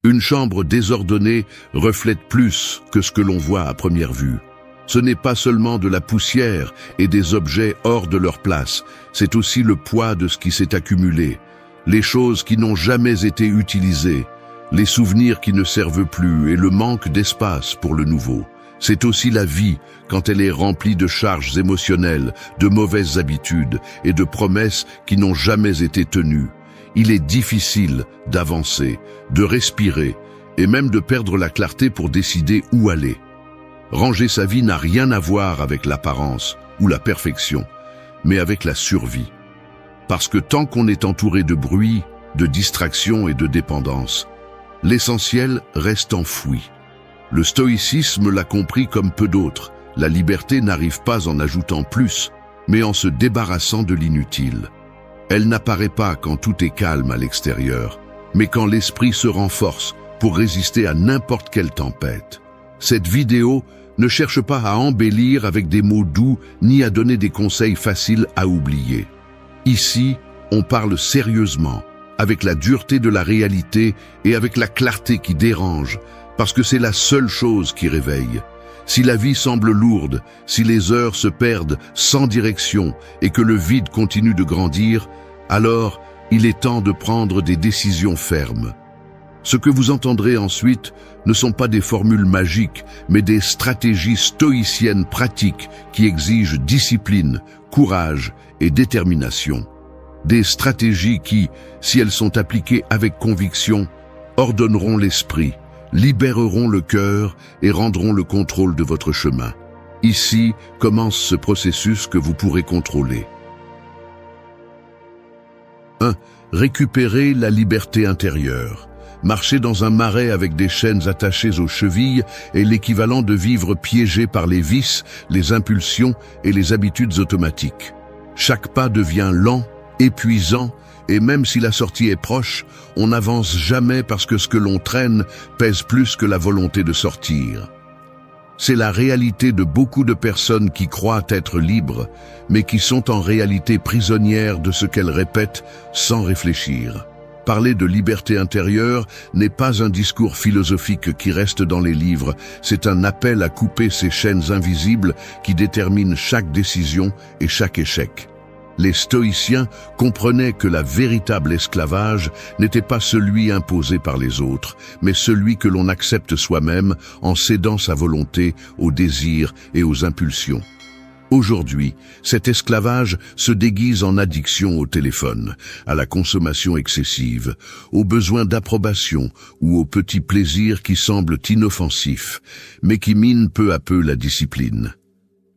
Une chambre désordonnée reflète plus que ce que l'on voit à première vue. Ce n'est pas seulement de la poussière et des objets hors de leur place, c'est aussi le poids de ce qui s'est accumulé, les choses qui n'ont jamais été utilisées, les souvenirs qui ne servent plus et le manque d'espace pour le nouveau. C'est aussi la vie quand elle est remplie de charges émotionnelles, de mauvaises habitudes et de promesses qui n'ont jamais été tenues. Il est difficile d'avancer, de respirer et même de perdre la clarté pour décider où aller. Ranger sa vie n'a rien à voir avec l'apparence ou la perfection, mais avec la survie. Parce que tant qu'on est entouré de bruit, de distractions et de dépendance, l'essentiel reste enfoui. Le stoïcisme l'a compris comme peu d'autres. La liberté n'arrive pas en ajoutant plus, mais en se débarrassant de l'inutile. Elle n'apparaît pas quand tout est calme à l'extérieur, mais quand l'esprit se renforce pour résister à n'importe quelle tempête. Cette vidéo ne cherche pas à embellir avec des mots doux ni à donner des conseils faciles à oublier. Ici, on parle sérieusement, avec la dureté de la réalité et avec la clarté qui dérange, parce que c'est la seule chose qui réveille. Si la vie semble lourde, si les heures se perdent sans direction et que le vide continue de grandir, alors il est temps de prendre des décisions fermes. Ce que vous entendrez ensuite ne sont pas des formules magiques, mais des stratégies stoïciennes pratiques qui exigent discipline, courage et détermination. Des stratégies qui, si elles sont appliquées avec conviction, ordonneront l'esprit, libéreront le cœur et rendront le contrôle de votre chemin. Ici commence ce processus que vous pourrez contrôler. 1. Récupérer la liberté intérieure. Marcher dans un marais avec des chaînes attachées aux chevilles est l'équivalent de vivre piégé par les vices, les impulsions et les habitudes automatiques. Chaque pas devient lent, épuisant, et même si la sortie est proche, on n'avance jamais parce que ce que l'on traîne pèse plus que la volonté de sortir. C'est la réalité de beaucoup de personnes qui croient être libres, mais qui sont en réalité prisonnières de ce qu'elles répètent sans réfléchir. Parler de liberté intérieure n'est pas un discours philosophique qui reste dans les livres, c'est un appel à couper ces chaînes invisibles qui déterminent chaque décision et chaque échec. Les stoïciens comprenaient que la véritable esclavage n'était pas celui imposé par les autres, mais celui que l'on accepte soi-même en cédant sa volonté aux désirs et aux impulsions. Aujourd'hui, cet esclavage se déguise en addiction au téléphone, à la consommation excessive, aux besoins d'approbation ou aux petits plaisirs qui semblent inoffensifs, mais qui minent peu à peu la discipline.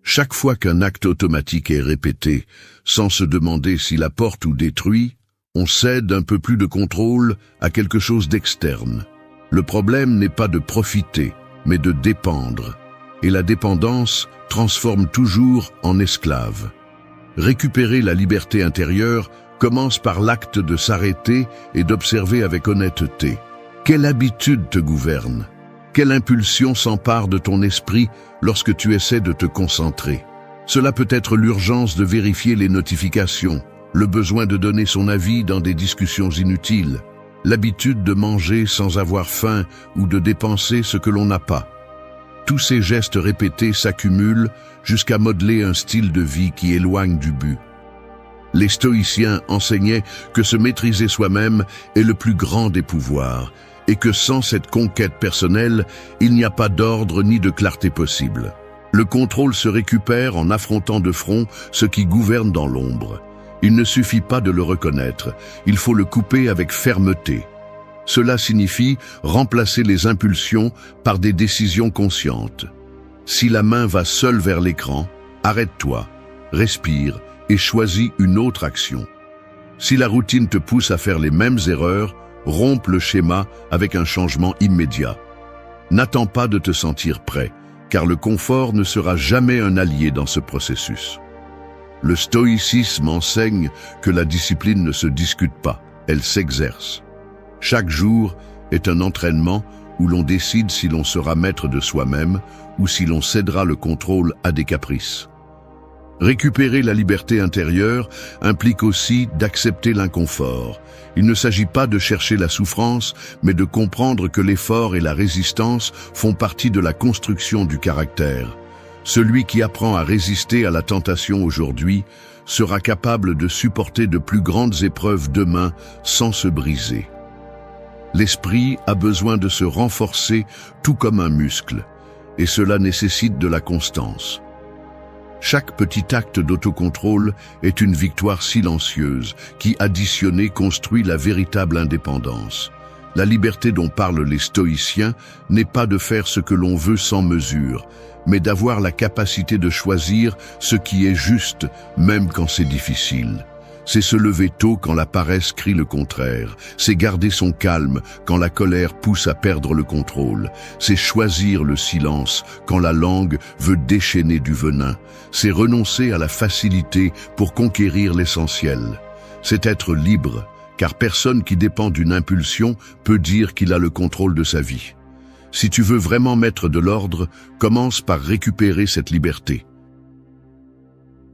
Chaque fois qu'un acte automatique est répété, sans se demander s'il apporte ou détruit, on cède un peu plus de contrôle à quelque chose d'externe. Le problème n'est pas de profiter, mais de dépendre. Et la dépendance transforme toujours en esclave. Récupérer la liberté intérieure commence par l'acte de s'arrêter et d'observer avec honnêteté. Quelle habitude te gouverne? Quelle impulsion s'empare de ton esprit lorsque tu essaies de te concentrer? Cela peut être l'urgence de vérifier les notifications, le besoin de donner son avis dans des discussions inutiles, l'habitude de manger sans avoir faim ou de dépenser ce que l'on n'a pas. Tous ces gestes répétés s'accumulent jusqu'à modeler un style de vie qui éloigne du but. Les stoïciens enseignaient que se maîtriser soi-même est le plus grand des pouvoirs et que sans cette conquête personnelle, il n'y a pas d'ordre ni de clarté possible. Le contrôle se récupère en affrontant de front ce qui gouverne dans l'ombre. Il ne suffit pas de le reconnaître, il faut le couper avec fermeté. Cela signifie remplacer les impulsions par des décisions conscientes. Si la main va seule vers l'écran, arrête-toi, respire et choisis une autre action. Si la routine te pousse à faire les mêmes erreurs, romps le schéma avec un changement immédiat. N'attends pas de te sentir prêt, car le confort ne sera jamais un allié dans ce processus. Le stoïcisme enseigne que la discipline ne se discute pas, elle s'exerce. Chaque jour est un entraînement où l'on décide si l'on sera maître de soi-même ou si l'on cédera le contrôle à des caprices. Récupérer la liberté intérieure implique aussi d'accepter l'inconfort. Il ne s'agit pas de chercher la souffrance, mais de comprendre que l'effort et la résistance font partie de la construction du caractère. Celui qui apprend à résister à la tentation aujourd'hui sera capable de supporter de plus grandes épreuves demain sans se briser. L'esprit a besoin de se renforcer tout comme un muscle, et cela nécessite de la constance. Chaque petit acte d'autocontrôle est une victoire silencieuse qui, additionnée, construit la véritable indépendance. La liberté dont parlent les stoïciens n'est pas de faire ce que l'on veut sans mesure, mais d'avoir la capacité de choisir ce qui est juste, même quand c'est difficile. C'est se lever tôt quand la paresse crie le contraire. C'est garder son calme quand la colère pousse à perdre le contrôle. C'est choisir le silence quand la langue veut déchaîner du venin. C'est renoncer à la facilité pour conquérir l'essentiel. C'est être libre, car personne qui dépend d'une impulsion peut dire qu'il a le contrôle de sa vie. Si tu veux vraiment mettre de l'ordre, commence par récupérer cette liberté.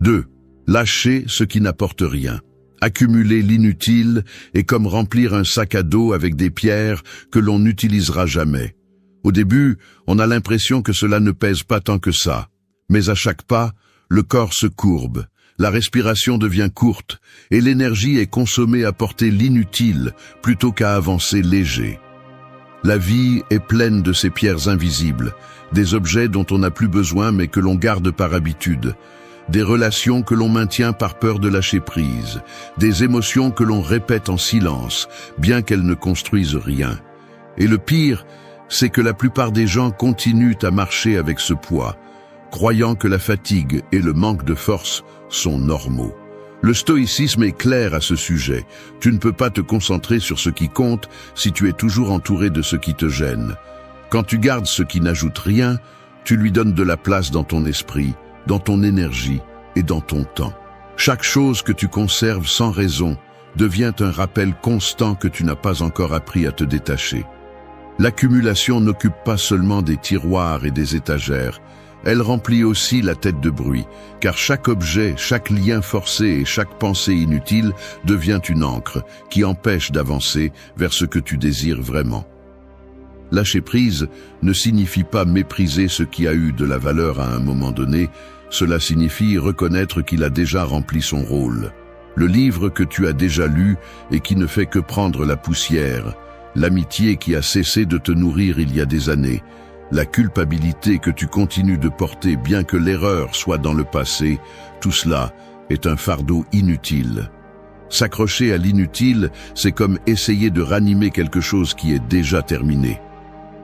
2. Lâcher ce qui n'apporte rien. Accumuler l'inutile est comme remplir un sac à dos avec des pierres que l'on n'utilisera jamais. Au début, on a l'impression que cela ne pèse pas tant que ça. Mais à chaque pas, le corps se courbe, la respiration devient courte et l'énergie est consommée à porter l'inutile plutôt qu'à avancer léger. La vie est pleine de ces pierres invisibles, des objets dont on n'a plus besoin mais que l'on garde par habitude. Des relations que l'on maintient par peur de lâcher prise, des émotions que l'on répète en silence, bien qu'elles ne construisent rien. Et le pire, c'est que la plupart des gens continuent à marcher avec ce poids, croyant que la fatigue et le manque de force sont normaux. Le stoïcisme est clair à ce sujet. Tu ne peux pas te concentrer sur ce qui compte si tu es toujours entouré de ce qui te gêne. Quand tu gardes ce qui n'ajoute rien, tu lui donnes de la place dans ton esprit, dans ton énergie et dans ton temps. Chaque chose que tu conserves sans raison devient un rappel constant que tu n'as pas encore appris à te détacher. L'accumulation n'occupe pas seulement des tiroirs et des étagères, elle remplit aussi la tête de bruit, car chaque objet, chaque lien forcé et chaque pensée inutile devient une ancre qui empêche d'avancer vers ce que tu désires vraiment. Lâcher prise ne signifie pas mépriser ce qui a eu de la valeur à un moment donné, cela signifie reconnaître qu'il a déjà rempli son rôle. Le livre que tu as déjà lu et qui ne fait que prendre la poussière, l'amitié qui a cessé de te nourrir il y a des années, la culpabilité que tu continues de porter bien que l'erreur soit dans le passé, tout cela est un fardeau inutile. S'accrocher à l'inutile, c'est comme essayer de ranimer quelque chose qui est déjà terminé.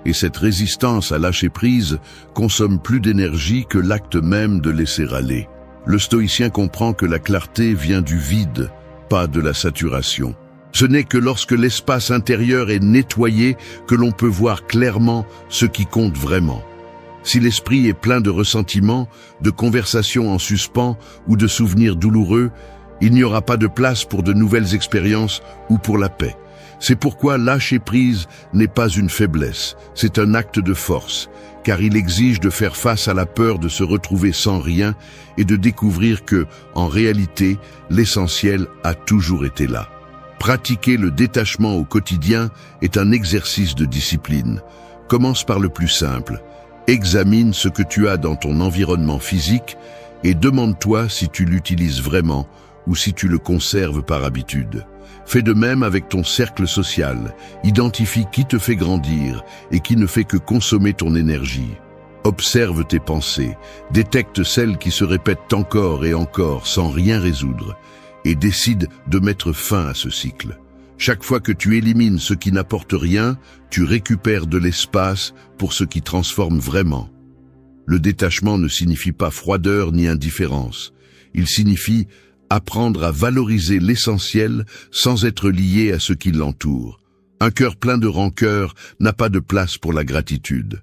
Et cette résistance à lâcher prise consomme plus d'énergie que l'acte même de laisser aller. Le stoïcien comprend que la clarté vient du vide, pas de la saturation. Ce n'est que lorsque l'espace intérieur est nettoyé que l'on peut voir clairement ce qui compte vraiment. Si l'esprit est plein de ressentiments, de conversations en suspens ou de souvenirs douloureux, il n'y aura pas de place pour de nouvelles expériences ou pour la paix. C'est pourquoi lâcher prise n'est pas une faiblesse, c'est un acte de force, car il exige de faire face à la peur de se retrouver sans rien et de découvrir que, en réalité, l'essentiel a toujours été là. Pratiquer le détachement au quotidien est un exercice de discipline. Commence par le plus simple. Examine ce que tu as dans ton environnement physique et demande-toi si tu l'utilises vraiment ou si tu le conserves par habitude. Fais de même avec ton cercle social. Identifie qui te fait grandir et qui ne fait que consommer ton énergie. Observe tes pensées, détecte celles qui se répètent encore et encore sans rien résoudre et décide de mettre fin à ce cycle. Chaque fois que tu élimines ce qui n'apporte rien, tu récupères de l'espace pour ce qui transforme vraiment. Le détachement ne signifie pas froideur ni indifférence. Il signifie apprendre à valoriser l'essentiel sans être lié à ce qui l'entoure. Un cœur plein de rancœur n'a pas de place pour la gratitude.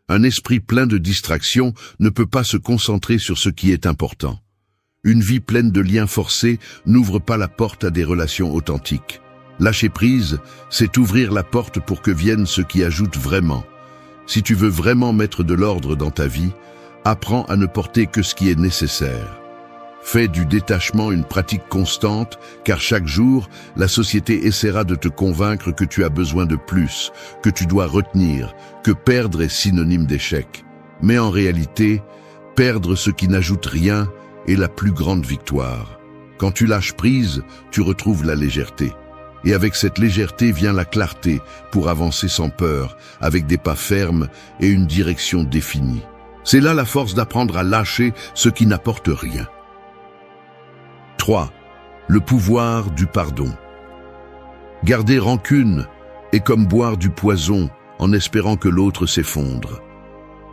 Un esprit plein de distractions ne peut pas se concentrer sur ce qui est important. Une vie pleine de liens forcés n'ouvre pas la porte à des relations authentiques. Lâcher prise, c'est ouvrir la porte pour que vienne ce qui ajoute vraiment. Si tu veux vraiment mettre de l'ordre dans ta vie, apprends à ne porter que ce qui est nécessaire. Fais du détachement une pratique constante, car chaque jour, la société essaiera de te convaincre que tu as besoin de plus, que tu dois retenir, que perdre est synonyme d'échec. Mais en réalité, perdre ce qui n'ajoute rien est la plus grande victoire. Quand tu lâches prise, tu retrouves la légèreté. Et avec cette légèreté vient la clarté pour avancer sans peur, avec des pas fermes et une direction définie. C'est là la force d'apprendre à lâcher ce qui n'apporte rien. 3. Le pouvoir du pardon. Garder rancune est comme boire du poison en espérant que l'autre s'effondre.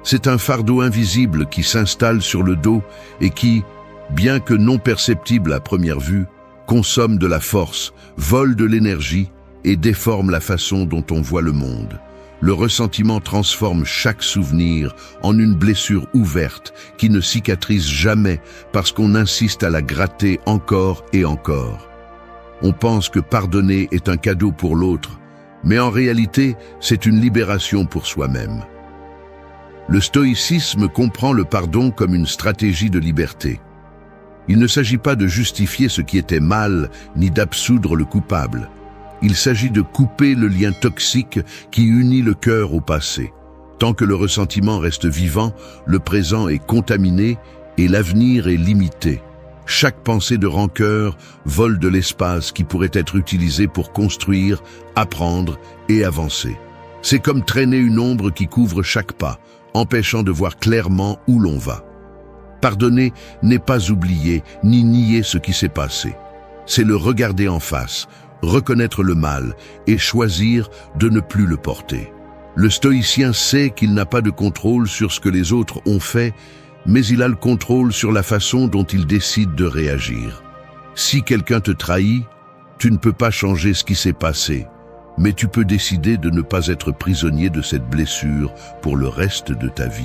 C'est un fardeau invisible qui s'installe sur le dos et qui, bien que non perceptible à première vue, consomme de la force, vole de l'énergie et déforme la façon dont on voit le monde. Le ressentiment transforme chaque souvenir en une blessure ouverte qui ne cicatrise jamais parce qu'on insiste à la gratter encore et encore. On pense que pardonner est un cadeau pour l'autre, mais en réalité, c'est une libération pour soi-même. Le stoïcisme comprend le pardon comme une stratégie de liberté. Il ne s'agit pas de justifier ce qui était mal, ni d'absoudre le coupable. Il s'agit de couper le lien toxique qui unit le cœur au passé. Tant que le ressentiment reste vivant, le présent est contaminé et l'avenir est limité. Chaque pensée de rancœur vole de l'espace qui pourrait être utilisé pour construire, apprendre et avancer. C'est comme traîner une ombre qui couvre chaque pas, empêchant de voir clairement où l'on va. Pardonner n'est pas oublier ni nier ce qui s'est passé. C'est le regarder en face, reconnaître le mal et choisir de ne plus le porter. Le stoïcien sait qu'il n'a pas de contrôle sur ce que les autres ont fait, mais il a le contrôle sur la façon dont il décide de réagir. Si quelqu'un te trahit, tu ne peux pas changer ce qui s'est passé, mais tu peux décider de ne pas être prisonnier de cette blessure pour le reste de ta vie.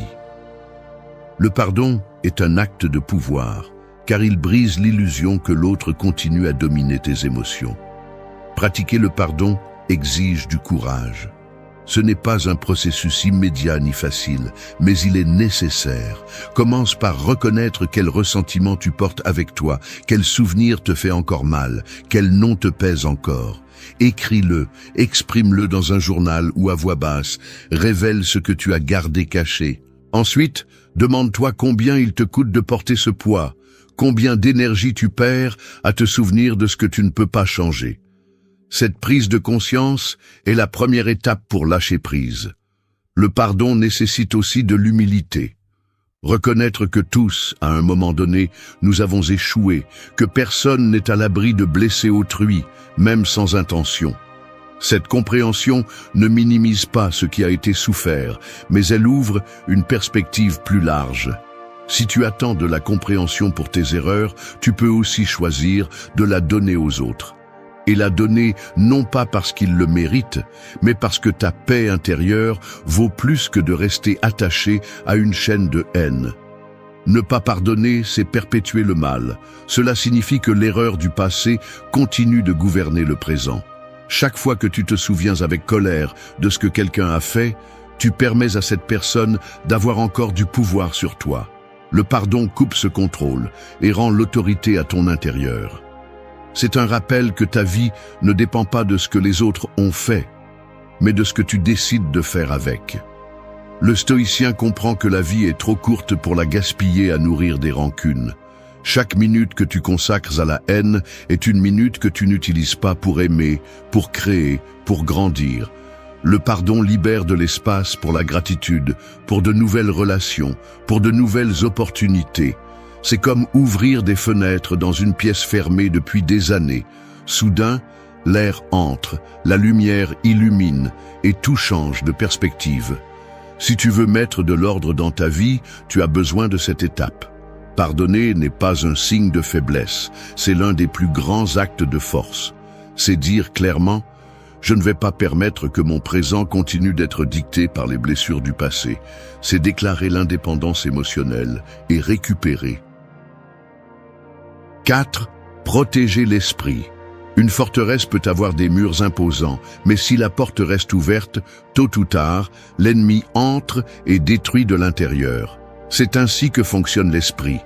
Le pardon est un acte de pouvoir, car il brise l'illusion que l'autre continue à dominer tes émotions. Pratiquer le pardon exige du courage. Ce n'est pas un processus immédiat ni facile, mais il est nécessaire. Commence par reconnaître quel ressentiment tu portes avec toi, quel souvenir te fait encore mal, quel nom te pèse encore. Écris-le, exprime-le dans un journal ou à voix basse, révèle ce que tu as gardé caché. Ensuite, demande-toi combien il te coûte de porter ce poids, combien d'énergie tu perds à te souvenir de ce que tu ne peux pas changer. Cette prise de conscience est la première étape pour lâcher prise. Le pardon nécessite aussi de l'humilité. Reconnaître que tous, à un moment donné, nous avons échoué, que personne n'est à l'abri de blesser autrui, même sans intention. Cette compréhension ne minimise pas ce qui a été souffert, mais elle ouvre une perspective plus large. Si tu attends de la compréhension pour tes erreurs, tu peux aussi choisir de la donner aux autres. Et la donner non pas parce qu'ils le méritent, mais parce que ta paix intérieure vaut plus que de rester attaché à une chaîne de haine. Ne pas pardonner, c'est perpétuer le mal. Cela signifie que l'erreur du passé continue de gouverner le présent. Chaque fois que tu te souviens avec colère de ce que quelqu'un a fait, tu permets à cette personne d'avoir encore du pouvoir sur toi. Le pardon coupe ce contrôle et rend l'autorité à ton intérieur. C'est un rappel que ta vie ne dépend pas de ce que les autres ont fait, mais de ce que tu décides de faire avec. Le stoïcien comprend que la vie est trop courte pour la gaspiller à nourrir des rancunes. Chaque minute que tu consacres à la haine est une minute que tu n'utilises pas pour aimer, pour créer, pour grandir. Le pardon libère de l'espace pour la gratitude, pour de nouvelles relations, pour de nouvelles opportunités. C'est comme ouvrir des fenêtres dans une pièce fermée depuis des années. Soudain, l'air entre, la lumière illumine et tout change de perspective. Si tu veux mettre de l'ordre dans ta vie, tu as besoin de cette étape. Pardonner n'est pas un signe de faiblesse, c'est l'un des plus grands actes de force. C'est dire clairement « Je ne vais pas permettre que mon présent continue d'être dicté par les blessures du passé ». C'est déclarer l'indépendance émotionnelle et récupérer. 4. Protéger l'esprit. Une forteresse peut avoir des murs imposants, mais si la porte reste ouverte, tôt ou tard, l'ennemi entre et détruit de l'intérieur. C'est ainsi que fonctionne l'esprit.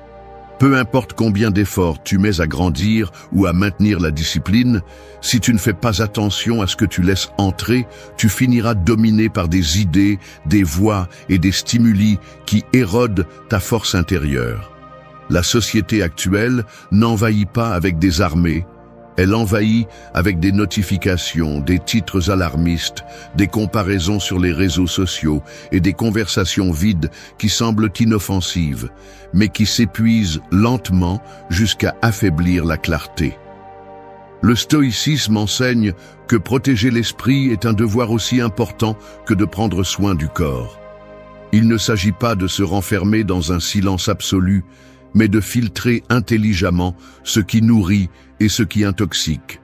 Peu importe combien d'efforts tu mets à grandir ou à maintenir la discipline, si tu ne fais pas attention à ce que tu laisses entrer, tu finiras dominé par des idées, des voix et des stimuli qui érodent ta force intérieure. La société actuelle n'envahit pas avec des armées, elle envahit avec des notifications, des titres alarmistes, des comparaisons sur les réseaux sociaux et des conversations vides qui semblent inoffensives, mais qui s'épuisent lentement jusqu'à affaiblir la clarté. Le stoïcisme enseigne que protéger l'esprit est un devoir aussi important que de prendre soin du corps. Il ne s'agit pas de se renfermer dans un silence absolu, mais de filtrer intelligemment ce qui nourrit et ce qui intoxique.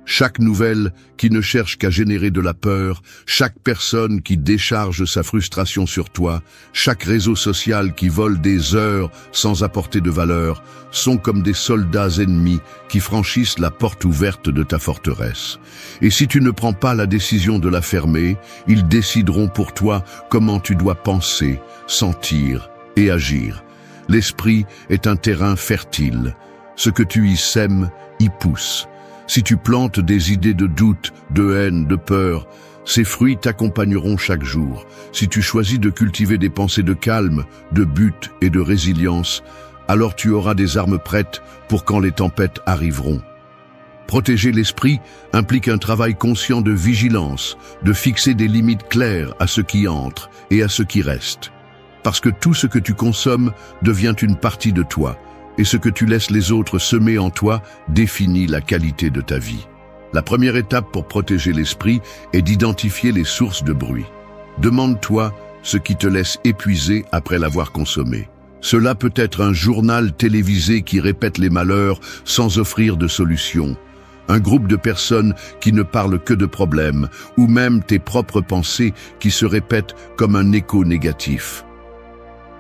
Chaque nouvelle qui ne cherche qu'à générer de la peur, chaque personne qui décharge sa frustration sur toi, chaque réseau social qui vole des heures sans apporter de valeur, sont comme des soldats ennemis qui franchissent la porte ouverte de ta forteresse. Et si tu ne prends pas la décision de la fermer, ils décideront pour toi comment tu dois penser, sentir et agir. L'esprit est un terrain fertile. Ce que tu y sèmes, y pousse. Si tu plantes des idées de doute, de haine, de peur, ces fruits t'accompagneront chaque jour. Si tu choisis de cultiver des pensées de calme, de but et de résilience, alors tu auras des armes prêtes pour quand les tempêtes arriveront. Protéger l'esprit implique un travail conscient de vigilance, de fixer des limites claires à ce qui entre et à ce qui reste. Parce que tout ce que tu consommes devient une partie de toi, et ce que tu laisses les autres semer en toi définit la qualité de ta vie. La première étape pour protéger l'esprit est d'identifier les sources de bruit. Demande-toi ce qui te laisse épuisé après l'avoir consommé. Cela peut être un journal télévisé qui répète les malheurs sans offrir de solution, un groupe de personnes qui ne parlent que de problèmes, ou même tes propres pensées qui se répètent comme un écho négatif.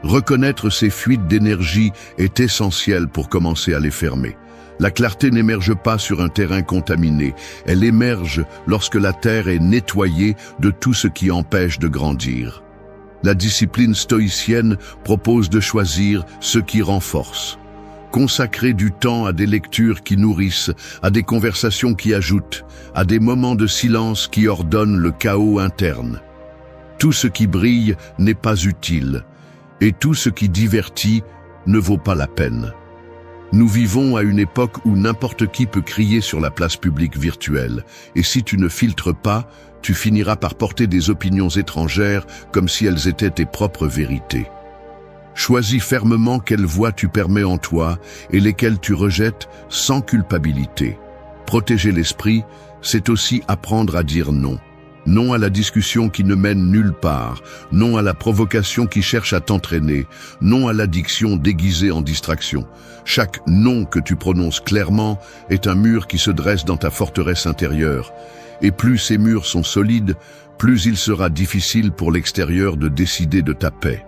Reconnaître ces fuites d'énergie est essentiel pour commencer à les fermer. La clarté n'émerge pas sur un terrain contaminé, elle émerge lorsque la terre est nettoyée de tout ce qui empêche de grandir. La discipline stoïcienne propose de choisir ce qui renforce. Consacrer du temps à des lectures qui nourrissent, à des conversations qui ajoutent, à des moments de silence qui ordonnent le chaos interne. Tout ce qui brille n'est pas utile. Et tout ce qui divertit ne vaut pas la peine. Nous vivons à une époque où n'importe qui peut crier sur la place publique virtuelle, et si tu ne filtres pas, tu finiras par porter des opinions étrangères comme si elles étaient tes propres vérités. Choisis fermement quelles voix tu permets en toi et lesquelles tu rejettes sans culpabilité. Protéger l'esprit, c'est aussi apprendre à dire non. Non à la discussion qui ne mène nulle part, non à la provocation qui cherche à t'entraîner, non à l'addiction déguisée en distraction. Chaque non que tu prononces clairement est un mur qui se dresse dans ta forteresse intérieure. Et plus ces murs sont solides, plus il sera difficile pour l'extérieur de décider de ta paix.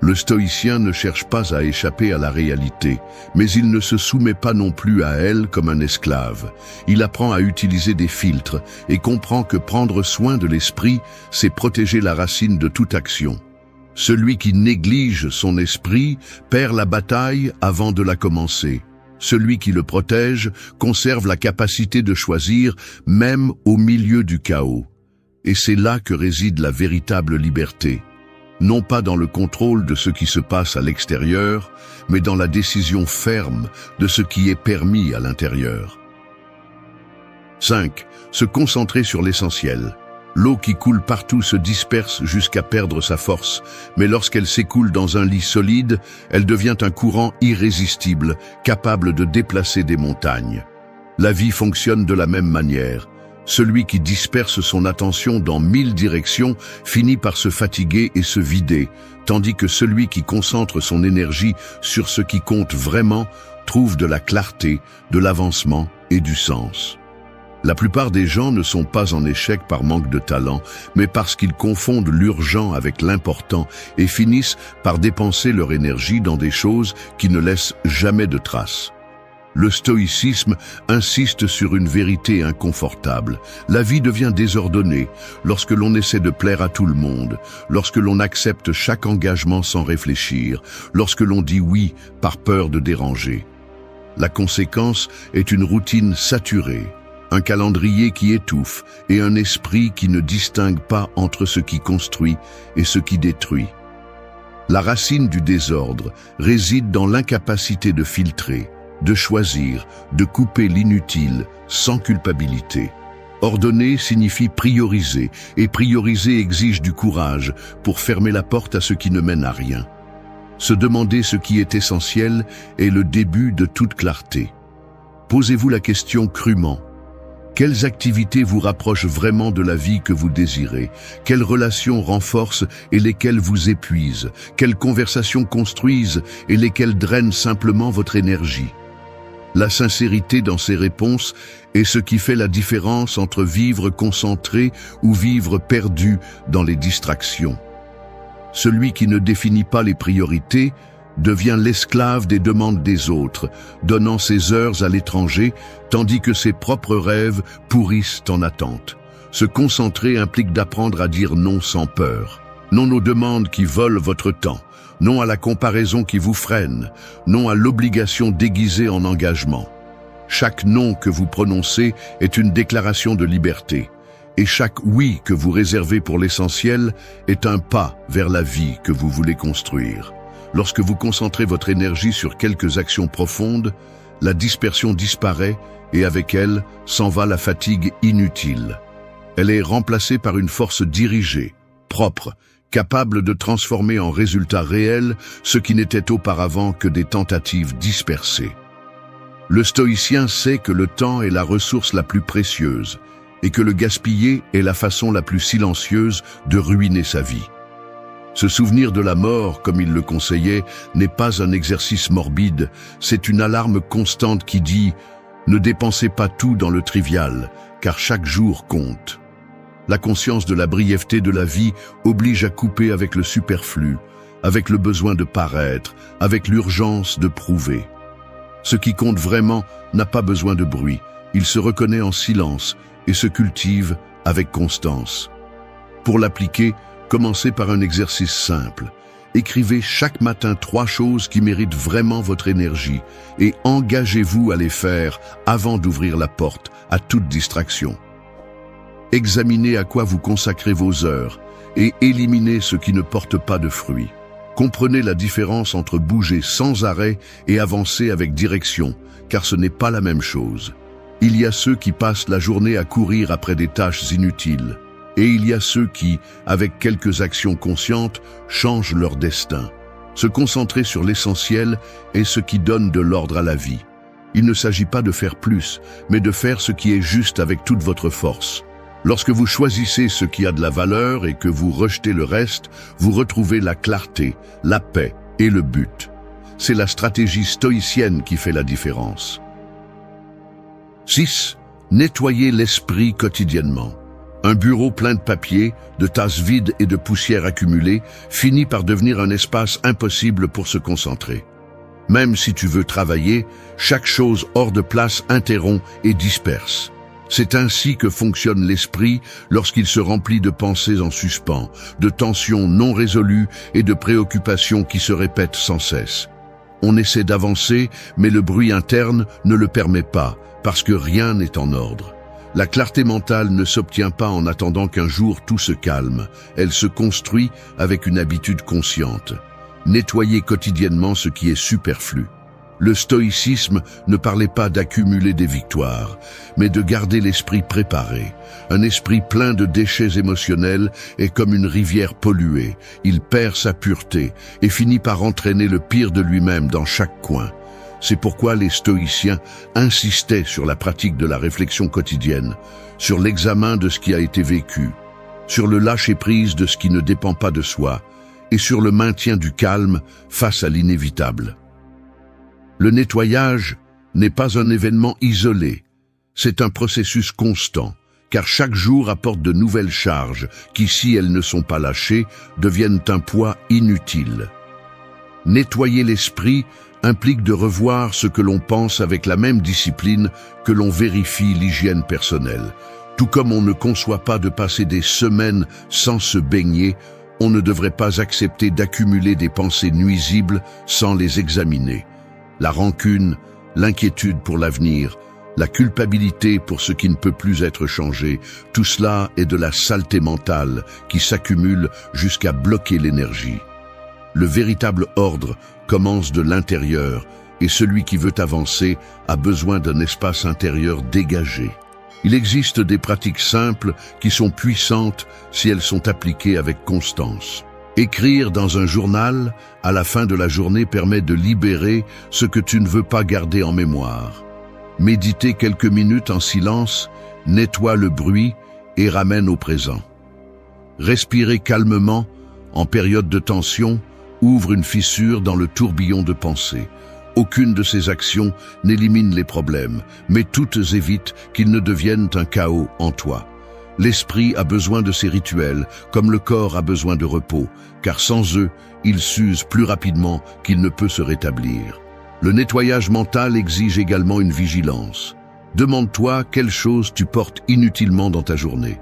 Le stoïcien ne cherche pas à échapper à la réalité, mais il ne se soumet pas non plus à elle comme un esclave. Il apprend à utiliser des filtres et comprend que prendre soin de l'esprit, c'est protéger la racine de toute action. Celui qui néglige son esprit perd la bataille avant de la commencer. Celui qui le protège conserve la capacité de choisir même au milieu du chaos. Et c'est là que réside la véritable liberté. Non pas dans le contrôle de ce qui se passe à l'extérieur, mais dans la décision ferme de ce qui est permis à l'intérieur. 5. Se concentrer sur l'essentiel. L'eau qui coule partout se disperse jusqu'à perdre sa force, mais lorsqu'elle s'écoule dans un lit solide, elle devient un courant irrésistible, capable de déplacer des montagnes. La vie fonctionne de la même manière. Celui qui disperse son attention dans 1000 directions finit par se fatiguer et se vider, tandis que celui qui concentre son énergie sur ce qui compte vraiment trouve de la clarté, de l'avancement et du sens. La plupart des gens ne sont pas en échec par manque de talent, mais parce qu'ils confondent l'urgent avec l'important et finissent par dépenser leur énergie dans des choses qui ne laissent jamais de traces. Le stoïcisme insiste sur une vérité inconfortable. La vie devient désordonnée lorsque l'on essaie de plaire à tout le monde, lorsque l'on accepte chaque engagement sans réfléchir, lorsque l'on dit oui par peur de déranger. La conséquence est une routine saturée, un calendrier qui étouffe et un esprit qui ne distingue pas entre ce qui construit et ce qui détruit. La racine du désordre réside dans l'incapacité de filtrer, de choisir, de couper l'inutile sans culpabilité. Ordonner signifie prioriser, et prioriser exige du courage pour fermer la porte à ce qui ne mène à rien. Se demander ce qui est essentiel est le début de toute clarté. Posez-vous la question crûment. Quelles activités vous rapprochent vraiment de la vie que vous désirez? Quelles relations renforcent et lesquelles vous épuisent? Quelles conversations construisent et lesquelles drainent simplement votre énergie? La sincérité dans ces réponses est ce qui fait la différence entre vivre concentré ou vivre perdu dans les distractions. Celui qui ne définit pas les priorités devient l'esclave des demandes des autres, donnant ses heures à l'étranger, tandis que ses propres rêves pourrissent en attente. Se concentrer implique d'apprendre à dire non sans peur. Non aux demandes qui volent votre temps. Non à la comparaison qui vous freine, non à l'obligation déguisée en engagement. Chaque non que vous prononcez est une déclaration de liberté, et chaque oui que vous réservez pour l'essentiel est un pas vers la vie que vous voulez construire. Lorsque vous concentrez votre énergie sur quelques actions profondes, la dispersion disparaît et avec elle s'en va la fatigue inutile. Elle est remplacée par une force dirigée, propre, capable de transformer en résultats réels ce qui n'était auparavant que des tentatives dispersées. Le stoïcien sait que le temps est la ressource la plus précieuse et que le gaspiller est la façon la plus silencieuse de ruiner sa vie. Se souvenir de la mort, comme il le conseillait, n'est pas un exercice morbide, c'est une alarme constante qui dit « Ne dépensez pas tout dans le trivial, car chaque jour compte ». La conscience de la brièveté de la vie oblige à couper avec le superflu, avec le besoin de paraître, avec l'urgence de prouver. Ce qui compte vraiment n'a pas besoin de bruit, il se reconnaît en silence et se cultive avec constance. Pour l'appliquer, commencez par un exercice simple. Écrivez chaque matin 3 choses qui méritent vraiment votre énergie et engagez-vous à les faire avant d'ouvrir la porte à toute distraction. Examinez à quoi vous consacrez vos heures et éliminez ce qui ne porte pas de fruits. Comprenez la différence entre bouger sans arrêt et avancer avec direction, car ce n'est pas la même chose. Il y a ceux qui passent la journée à courir après des tâches inutiles, et il y a ceux qui, avec quelques actions conscientes, changent leur destin. Se concentrer sur l'essentiel est ce qui donne de l'ordre à la vie. Il ne s'agit pas de faire plus, mais de faire ce qui est juste avec toute votre force. Lorsque vous choisissez ce qui a de la valeur et que vous rejetez le reste, vous retrouvez la clarté, la paix et le but. C'est la stratégie stoïcienne qui fait la différence. 6. Nettoyer l'esprit quotidiennement. Un bureau plein de papier, de tasses vides et de poussière accumulée finit par devenir un espace impossible pour se concentrer. Même si tu veux travailler, chaque chose hors de place interrompt et disperse. C'est ainsi que fonctionne l'esprit lorsqu'il se remplit de pensées en suspens, de tensions non résolues et de préoccupations qui se répètent sans cesse. On essaie d'avancer, mais le bruit interne ne le permet pas, parce que rien n'est en ordre. La clarté mentale ne s'obtient pas en attendant qu'un jour tout se calme, elle se construit avec une habitude consciente. Nettoyer quotidiennement ce qui est superflu. Le stoïcisme ne parlait pas d'accumuler des victoires, mais de garder l'esprit préparé. Un esprit plein de déchets émotionnels est comme une rivière polluée. Il perd sa pureté et finit par entraîner le pire de lui-même dans chaque coin. C'est pourquoi les stoïciens insistaient sur la pratique de la réflexion quotidienne, sur l'examen de ce qui a été vécu, sur le lâcher-prise de ce qui ne dépend pas de soi, et sur le maintien du calme face à l'inévitable. Le nettoyage n'est pas un événement isolé, c'est un processus constant, car chaque jour apporte de nouvelles charges qui, si elles ne sont pas lâchées, deviennent un poids inutile. Nettoyer l'esprit implique de revoir ce que l'on pense avec la même discipline que l'on vérifie l'hygiène personnelle. Tout comme on ne conçoit pas de passer des semaines sans se baigner, on ne devrait pas accepter d'accumuler des pensées nuisibles sans les examiner. La rancune, l'inquiétude pour l'avenir, la culpabilité pour ce qui ne peut plus être changé, tout cela est de la saleté mentale qui s'accumule jusqu'à bloquer l'énergie. Le véritable ordre commence de l'intérieur et celui qui veut avancer a besoin d'un espace intérieur dégagé. Il existe des pratiques simples qui sont puissantes si elles sont appliquées avec constance. Écrire dans un journal à la fin de la journée permet de libérer ce que tu ne veux pas garder en mémoire. Méditer quelques minutes en silence nettoie le bruit et ramène au présent. Respirer calmement en période de tension ouvre une fissure dans le tourbillon de pensée. Aucune de ces actions n'élimine les problèmes, mais toutes évitent qu'ils ne deviennent un chaos en toi. L'esprit a besoin de ces rituels, comme le corps a besoin de repos, car sans eux, il s'use plus rapidement qu'il ne peut se rétablir. Le nettoyage mental exige également une vigilance. Demande-toi quelles choses tu portes inutilement dans ta journée.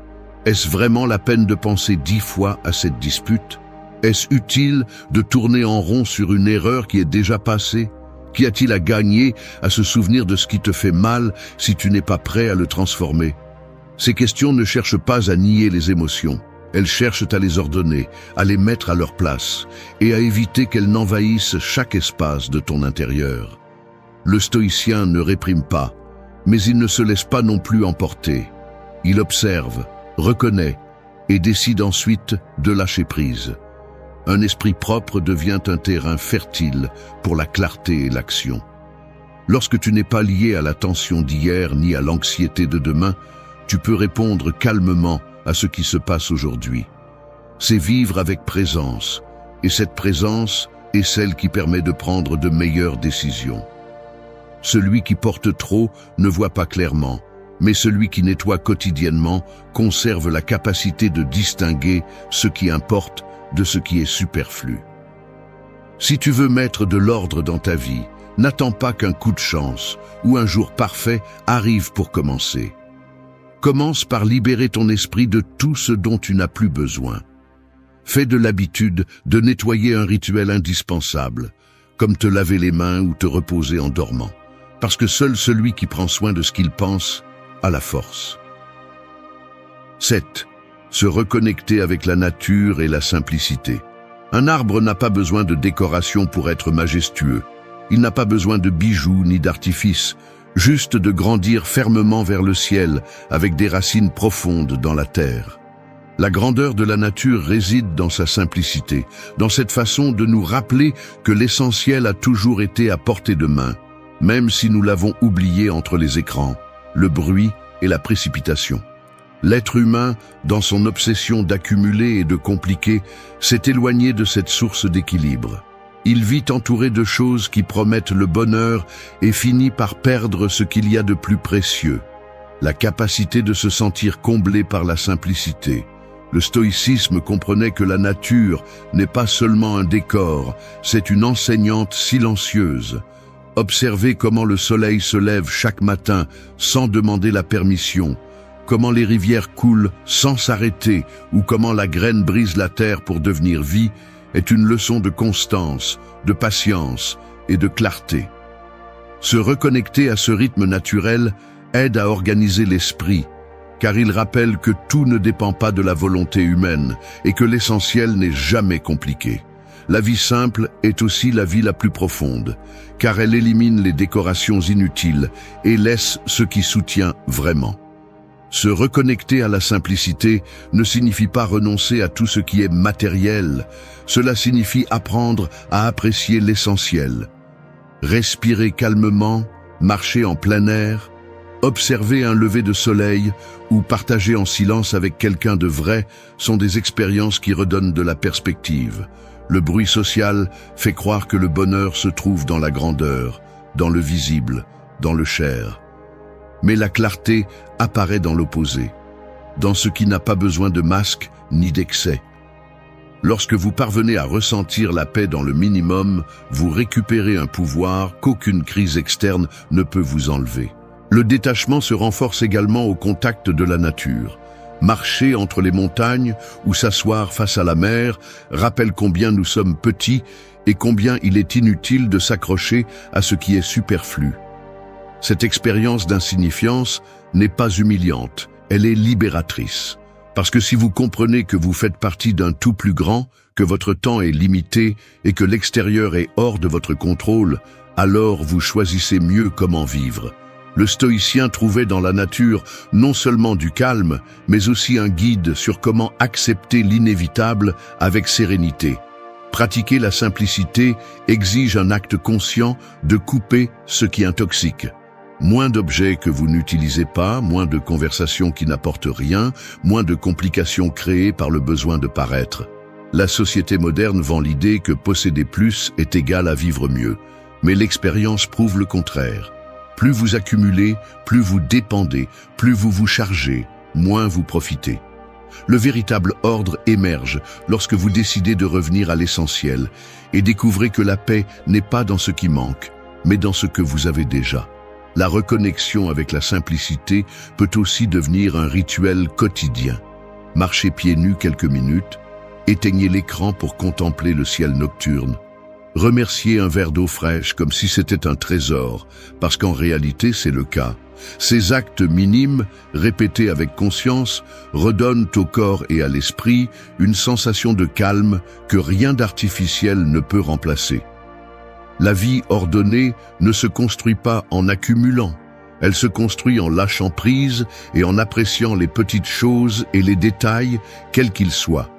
Est-ce vraiment la peine de penser 10 fois à cette dispute? Est-ce utile de tourner en rond sur une erreur qui est déjà passée? Qu'y a-t-il à gagner à se souvenir de ce qui te fait mal si tu n'es pas prêt à le transformer? Ces questions ne cherchent pas à nier les émotions. Elles cherchent à les ordonner, à les mettre à leur place et à éviter qu'elles n'envahissent chaque espace de ton intérieur. Le stoïcien ne réprime pas, mais il ne se laisse pas non plus emporter. Il observe, reconnaît et décide ensuite de lâcher prise. Un esprit propre devient un terrain fertile pour la clarté et l'action. Lorsque tu n'es pas lié à la tension d'hier ni à l'anxiété de demain, tu peux répondre calmement à ce qui se passe aujourd'hui. C'est vivre avec présence, et cette présence est celle qui permet de prendre de meilleures décisions. Celui qui porte trop ne voit pas clairement, mais celui qui nettoie quotidiennement conserve la capacité de distinguer ce qui importe de ce qui est superflu. Si tu veux mettre de l'ordre dans ta vie, n'attends pas qu'un coup de chance ou un jour parfait arrive pour commencer. Commence par libérer ton esprit de tout ce dont tu n'as plus besoin. Fais de l'habitude de nettoyer un rituel indispensable, comme te laver les mains ou te reposer en dormant, parce que seul celui qui prend soin de ce qu'il pense a la force. 7. Se reconnecter avec la nature et la simplicité. Un arbre n'a pas besoin de décoration pour être majestueux. Il n'a pas besoin de bijoux ni d'artifices, juste de grandir fermement vers le ciel avec des racines profondes dans la terre. La grandeur de la nature réside dans sa simplicité, dans cette façon de nous rappeler que l'essentiel a toujours été à portée de main, même si nous l'avons oublié entre les écrans, le bruit et la précipitation. L'être humain, dans son obsession d'accumuler et de compliquer, s'est éloigné de cette source d'équilibre. Il vit entouré de choses qui promettent le bonheur et finit par perdre ce qu'il y a de plus précieux, la capacité de se sentir comblé par la simplicité. Le stoïcisme comprenait que la nature n'est pas seulement un décor, c'est une enseignante silencieuse. Observez comment le soleil se lève chaque matin sans demander la permission, comment les rivières coulent sans s'arrêter ou comment la graine brise la terre pour devenir vie, est une leçon de constance, de patience et de clarté. Se reconnecter à ce rythme naturel aide à organiser l'esprit, car il rappelle que tout ne dépend pas de la volonté humaine et que l'essentiel n'est jamais compliqué. La vie simple est aussi la vie la plus profonde, car elle élimine les décorations inutiles et laisse ce qui soutient vraiment. Se reconnecter à la simplicité ne signifie pas renoncer à tout ce qui est matériel, cela signifie apprendre à apprécier l'essentiel. Respirer calmement, marcher en plein air, observer un lever de soleil ou partager en silence avec quelqu'un de vrai sont des expériences qui redonnent de la perspective. Le bruit social fait croire que le bonheur se trouve dans la grandeur, dans le visible, dans le cher. Mais la clarté apparaît dans l'opposé, dans ce qui n'a pas besoin de masque ni d'excès. Lorsque vous parvenez à ressentir la paix dans le minimum, vous récupérez un pouvoir qu'aucune crise externe ne peut vous enlever. Le détachement se renforce également au contact de la nature. Marcher entre les montagnes ou s'asseoir face à la mer rappelle combien nous sommes petits et combien il est inutile de s'accrocher à ce qui est superflu. Cette expérience d'insignifiance n'est pas humiliante, elle est libératrice. Parce que si vous comprenez que vous faites partie d'un tout plus grand, que votre temps est limité et que l'extérieur est hors de votre contrôle, alors vous choisissez mieux comment vivre. Le stoïcien trouvait dans la nature non seulement du calme, mais aussi un guide sur comment accepter l'inévitable avec sérénité. Pratiquer la simplicité exige un acte conscient de couper ce qui intoxique. Moins d'objets que vous n'utilisez pas, moins de conversations qui n'apportent rien, moins de complications créées par le besoin de paraître. La société moderne vend l'idée que posséder plus est égal à vivre mieux, mais l'expérience prouve le contraire. Plus vous accumulez, plus vous dépendez, plus vous vous chargez, moins vous profitez. Le véritable ordre émerge lorsque vous décidez de revenir à l'essentiel et découvrez que la paix n'est pas dans ce qui manque, mais dans ce que vous avez déjà. La reconnexion avec la simplicité peut aussi devenir un rituel quotidien. Marchez pieds nus quelques minutes, éteignez l'écran pour contempler le ciel nocturne. Remerciez un verre d'eau fraîche comme si c'était un trésor, parce qu'en réalité c'est le cas. Ces actes minimes, répétés avec conscience, redonnent au corps et à l'esprit une sensation de calme que rien d'artificiel ne peut remplacer. La vie ordonnée ne se construit pas en accumulant, elle se construit en lâchant prise et en appréciant les petites choses et les détails, quels qu'ils soient.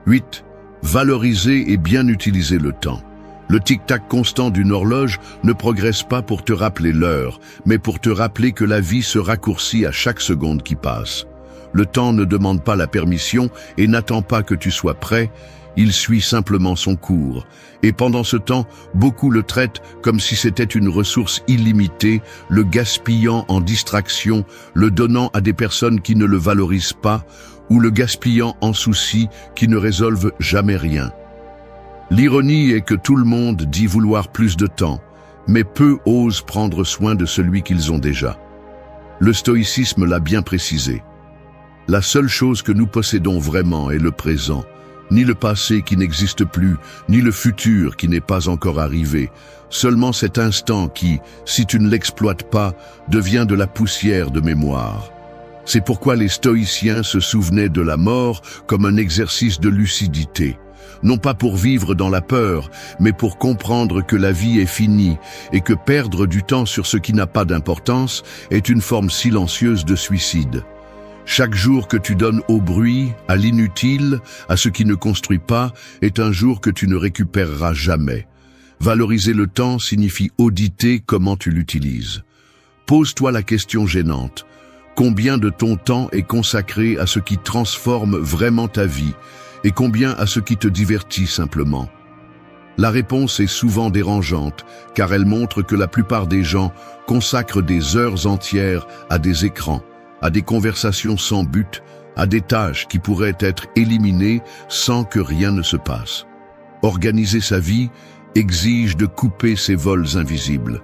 8. Valoriser et bien utiliser le temps. Le tic-tac constant d'une horloge ne progresse pas pour te rappeler l'heure, mais pour te rappeler que la vie se raccourcit à chaque seconde qui passe. Le temps ne demande pas la permission et n'attend pas que tu sois prêt, il suit simplement son cours. Et pendant ce temps, beaucoup le traitent comme si c'était une ressource illimitée, le gaspillant en distraction, le donnant à des personnes qui ne le valorisent pas, ou le gaspillant en soucis qui ne résolvent jamais rien. L'ironie est que tout le monde dit vouloir plus de temps, mais peu osent prendre soin de celui qu'ils ont déjà. Le stoïcisme l'a bien précisé. La seule chose que nous possédons vraiment est le présent, ni le passé qui n'existe plus, ni le futur qui n'est pas encore arrivé, seulement cet instant qui, si tu ne l'exploites pas, devient de la poussière de mémoire. C'est pourquoi les stoïciens se souvenaient de la mort comme un exercice de lucidité. Non pas pour vivre dans la peur, mais pour comprendre que la vie est finie et que perdre du temps sur ce qui n'a pas d'importance est une forme silencieuse de suicide. Chaque jour que tu donnes au bruit, à l'inutile, à ce qui ne construit pas, est un jour que tu ne récupéreras jamais. Valoriser le temps signifie auditer comment tu l'utilises. Pose-toi la question gênante. Combien de ton temps est consacré à ce qui transforme vraiment ta vie et combien à ce qui te divertit simplement? La réponse est souvent dérangeante, car elle montre que la plupart des gens consacrent des heures entières à des écrans, à des conversations sans but, à des tâches qui pourraient être éliminées sans que rien ne se passe. Organiser sa vie exige de couper ces vols invisibles.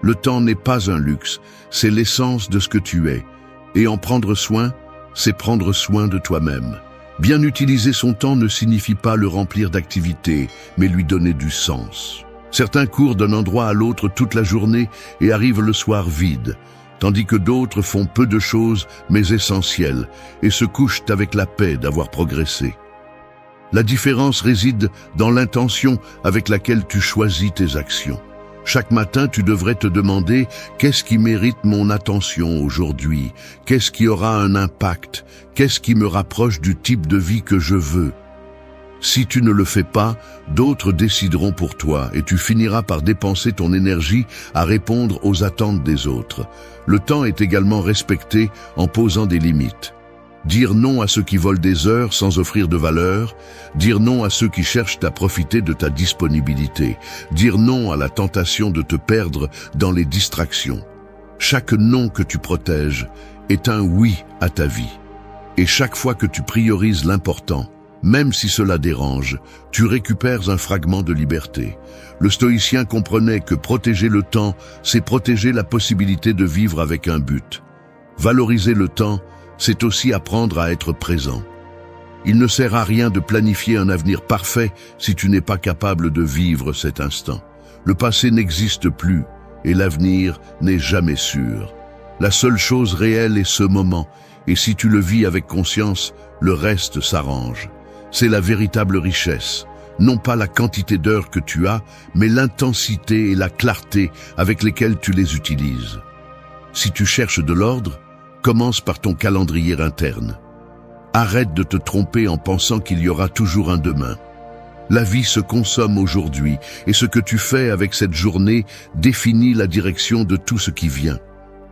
Le temps n'est pas un luxe, c'est l'essence de ce que tu es. Et en prendre soin, c'est prendre soin de toi-même. Bien utiliser son temps ne signifie pas le remplir d'activités, mais lui donner du sens. Certains courent d'un endroit à l'autre toute la journée et arrivent le soir vides, tandis que d'autres font peu de choses mais essentielles et se couchent avec la paix d'avoir progressé. La différence réside dans l'intention avec laquelle tu choisis tes actions. Chaque matin, tu devrais te demander « Qu'est-ce qui mérite mon attention aujourd'hui? Qu'est-ce qui aura un impact? Qu'est-ce qui me rapproche du type de vie que je veux ?» Si tu ne le fais pas, d'autres décideront pour toi et tu finiras par dépenser ton énergie à répondre aux attentes des autres. Le temps est également respecté en posant des limites. Dire non à ceux qui volent des heures sans offrir de valeur, dire non à ceux qui cherchent à profiter de ta disponibilité, dire non à la tentation de te perdre dans les distractions. Chaque non que tu protèges est un oui à ta vie. Et chaque fois que tu priorises l'important, Même si cela dérange, tu récupères un fragment de liberté. Le stoïcien comprenait que protéger le temps, c'est protéger la possibilité de vivre avec un but. Valoriser le temps, c'est aussi apprendre à être présent. Il ne sert à rien de planifier un avenir parfait si tu n'es pas capable de vivre cet instant. Le passé n'existe plus et l'avenir n'est jamais sûr. La seule chose réelle est ce moment, et si tu le vis avec conscience, le reste s'arrange. C'est la véritable richesse, non pas la quantité d'heures que tu as, mais l'intensité et la clarté avec lesquelles tu les utilises. Si tu cherches de l'ordre, commence par ton calendrier interne. Arrête de te tromper en pensant qu'il y aura toujours un demain. La vie se consomme aujourd'hui, et ce que tu fais avec cette journée définit la direction de tout ce qui vient.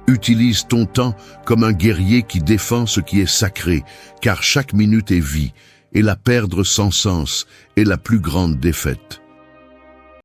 Utilise ton temps comme un guerrier qui défend ce qui est sacré, car chaque minute est vie, et la perdre sans sens est la plus grande défaite.